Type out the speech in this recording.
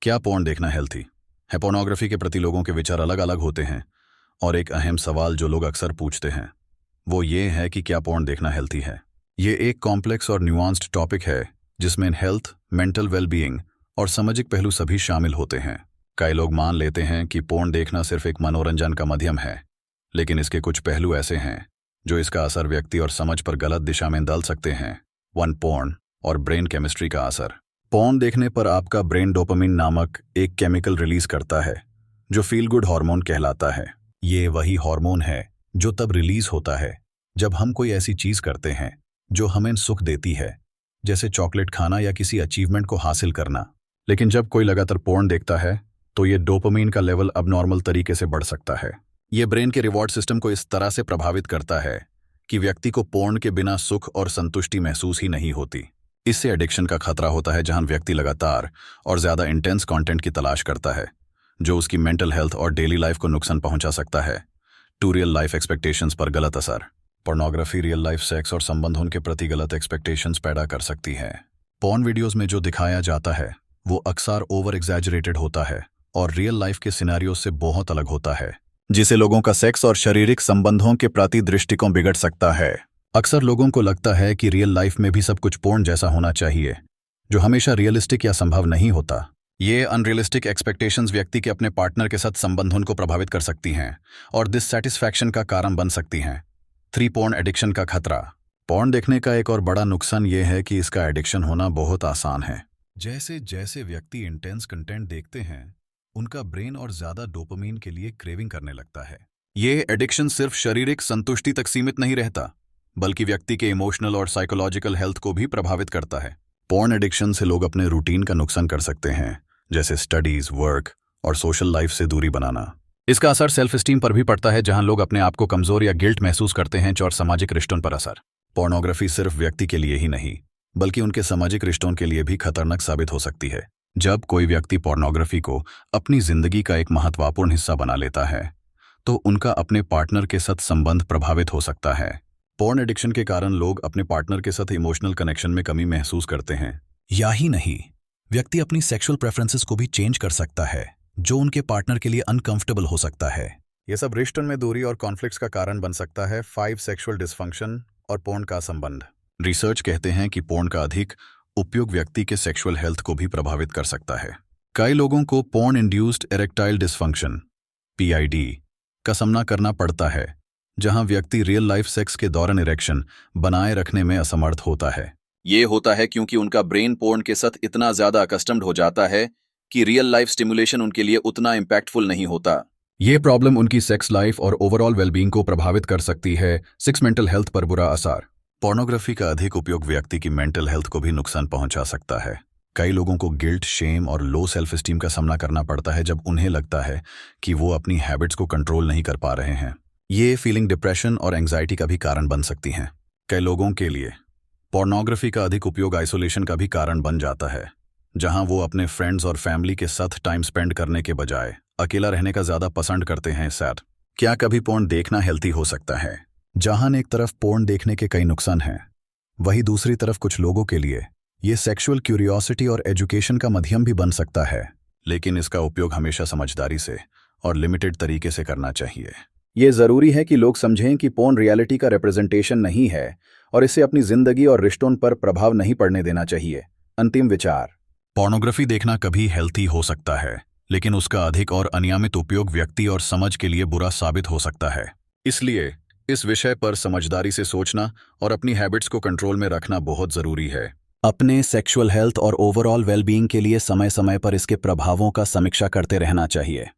क्या पोर्न देखना हेल्थी है? पोर्नोग्राफी के प्रति लोगों के विचार अलग अलग होते हैं और एक अहम सवाल जो लोग अक्सर पूछते हैं वो ये है कि क्या पोर्न देखना हेल्थी है। ये एक कॉम्प्लेक्स और न्यूआंस्ड टॉपिक है जिसमें हेल्थ, मेंटल वेलबीइंग और सामाजिक पहलू सभी शामिल होते हैं। कई लोग मान लेते हैं कि पोर्न देखना सिर्फ एक मनोरंजन का माध्यम है, लेकिन इसके कुछ पहलू ऐसे हैं जो इसका असर व्यक्ति और समझ पर गलत दिशा में डाल सकते हैं। पोर्न और ब्रेन केमिस्ट्री का असर। पोर्न देखने पर आपका ब्रेन डोपामिन नामक एक केमिकल रिलीज करता है जो फील गुड हार्मोन कहलाता है। ये वही हार्मोन है जो तब रिलीज होता है जब हम कोई ऐसी चीज करते हैं जो हमें सुख देती है, जैसे चॉकलेट खाना या किसी अचीवमेंट को हासिल करना। लेकिन जब कोई लगातार पोर्न देखता है तो ये डोपामिन का लेवल अब नॉर्मल तरीके से बढ़ सकता है। ये ब्रेन के रिवॉर्ड सिस्टम को इस तरह से प्रभावित करता है कि व्यक्ति को पोर्न के बिना सुख और संतुष्टि महसूस ही नहीं होती। इससे एडिक्शन का खतरा होता है, जहां व्यक्ति लगातार और ज्यादा इंटेंस कंटेंट की तलाश करता है जो उसकी मेंटल हेल्थ और डेली लाइफ को नुकसान पहुंचा सकता है। टू रियल लाइफ एक्सपेक्टेशंस पर गलत असर। पोर्नोग्राफी रियल लाइफ सेक्स और संबंधों के प्रति गलत एक्सपेक्टेशंस पैदा कर सकती है। पोर्न वीडियोस में जो दिखाया जाता है वो अक्सर ओवर एग्जैजरेटेड होता है और रियल लाइफ के सिनेरियो से बहुत अलग होता है, जिसे लोगों का सेक्स और शारीरिक संबंधों के प्रति दृष्टिकोण बिगड़ सकता है। अक्सर लोगों को लगता है कि रियल लाइफ में भी सब कुछ पोर्न जैसा होना चाहिए, जो हमेशा रियलिस्टिक या संभव नहीं होता। ये अनरियलिस्टिक एक्सपेक्टेशंस व्यक्ति के अपने पार्टनर के साथ संबंधों को प्रभावित कर सकती हैं और डिससैटिस्फैक्शन का कारण बन सकती हैं। पोर्न एडिक्शन का खतरा। पोर्न देखने का एक और बड़ा नुकसान ये है कि इसका एडिक्शन होना बहुत आसान है। जैसे जैसे व्यक्ति इंटेंस कंटेंट देखते हैं उनका ब्रेन और ज्यादा डोपामिन के लिए क्रेविंग करने लगता है। ये एडिक्शन सिर्फ शारीरिक संतुष्टि तक सीमित नहीं रहता, बल्कि व्यक्ति के इमोशनल और साइकोलॉजिकल हेल्थ को भी प्रभावित करता है। पोर्न एडिक्शन से लोग अपने रूटीन का नुकसान कर सकते हैं, जैसे स्टडीज, वर्क और सोशल लाइफ से दूरी बनाना। इसका असर सेल्फ स्टीम पर भी पड़ता है, जहां लोग अपने आप को कमजोर या गिल्ट महसूस करते हैं। और सामाजिक रिश्तों पर असर। पोर्नोग्राफी सिर्फ व्यक्ति के लिए ही नहीं बल्कि उनके सामाजिक रिश्तों के लिए भी खतरनाक साबित हो सकती है। जब कोई व्यक्ति पोर्नोग्राफी को अपनी जिंदगी का एक महत्वपूर्ण हिस्सा बना लेता है तो उनका अपने पार्टनर के साथ संबंध प्रभावित हो सकता है। पोर्न एडिक्शन के कारण लोग अपने पार्टनर के साथ इमोशनल कनेक्शन में कमी महसूस करते हैं। यही नहीं, व्यक्ति अपनी सेक्सुअल प्रेफरेंसेस को भी चेंज कर सकता है, जो उनके पार्टनर के लिए अनकंफर्टेबल हो सकता है। यह सब रिश्तों में दूरी और कॉन्फ्लिक्ट्स का कारण बन सकता है। 5 सेक्सुअल डिसफंक्शन और पोर्न का संबंध। रिसर्च कहते हैं कि पोर्न का अधिक उपयोग व्यक्ति के सेक्सुअल हेल्थ को भी प्रभावित कर सकता है। कई लोगों को porn induced erectile dysfunction (PID) का सामना करना पड़ता है, जहां व्यक्ति रियल लाइफ सेक्स के दौरान इरेक्शन बनाए रखने में असमर्थ होता है। ये होता है क्योंकि उनका ब्रेन पोर्न के साथ इतना ज्यादा अकस्टम्ड हो जाता है कि रियल लाइफ स्टिमुलेशन उनके लिए उतना इम्पैक्टफुल नहीं होता। ये प्रॉब्लम उनकी सेक्स लाइफ और ओवरऑल वेलबींग को प्रभावित कर सकती है। 6 मेंटल हेल्थ पर बुरा असर। पोर्नोग्राफी का अधिक उपयोग व्यक्ति की मेंटल हेल्थ को भी नुकसान पहुंचा सकता है। कई लोगों को गिल्ट, शेम और लो सेल्फ स्टीम का सामना करना पड़ता है जब उन्हें लगता है कि वो अपनी हैबिट्स को कंट्रोल नहीं कर पा रहे हैं। ये फीलिंग डिप्रेशन और एंग्जाइटी का भी कारण बन सकती हैं। कई लोगों के लिए पोर्नोग्राफी का अधिक उपयोग आइसोलेशन का भी कारण बन जाता है, जहां वो अपने फ्रेंड्स और फैमिली के साथ टाइम स्पेंड करने के बजाय अकेला रहने का ज्यादा पसंद करते हैं। सैड। क्या कभी पोर्न देखना हेल्थी हो सकता है? जहां एक तरफ पोर्न देखने के कई नुकसान हैं, वहीं दूसरी तरफ कुछ लोगों के लिए ये सेक्सुअल क्यूरियोसिटी और एजुकेशन का माध्यम भी बन सकता है। लेकिन इसका उपयोग हमेशा समझदारी से और लिमिटेड तरीके से करना चाहिए। ये जरूरी है कि लोग समझें कि पोर्न रियलिटी का रिप्रेजेंटेशन नहीं है और इसे अपनी जिंदगी और रिश्तों पर प्रभाव नहीं पड़ने देना चाहिए। अंतिम विचार। पोर्नोग्राफी देखना कभी हेल्थी हो सकता है, लेकिन उसका अधिक और अनियमित उपयोग व्यक्ति और समाज के लिए बुरा साबित हो सकता है। इसलिए इस विषय पर समझदारी से सोचना और अपनी हैबिट्स को कंट्रोल में रखना बहुत जरूरी है। अपने सेक्सुअल हेल्थ और ओवरऑल वेलबीइंग के लिए समय समय पर इसके प्रभावों का समीक्षा करते रहना चाहिए।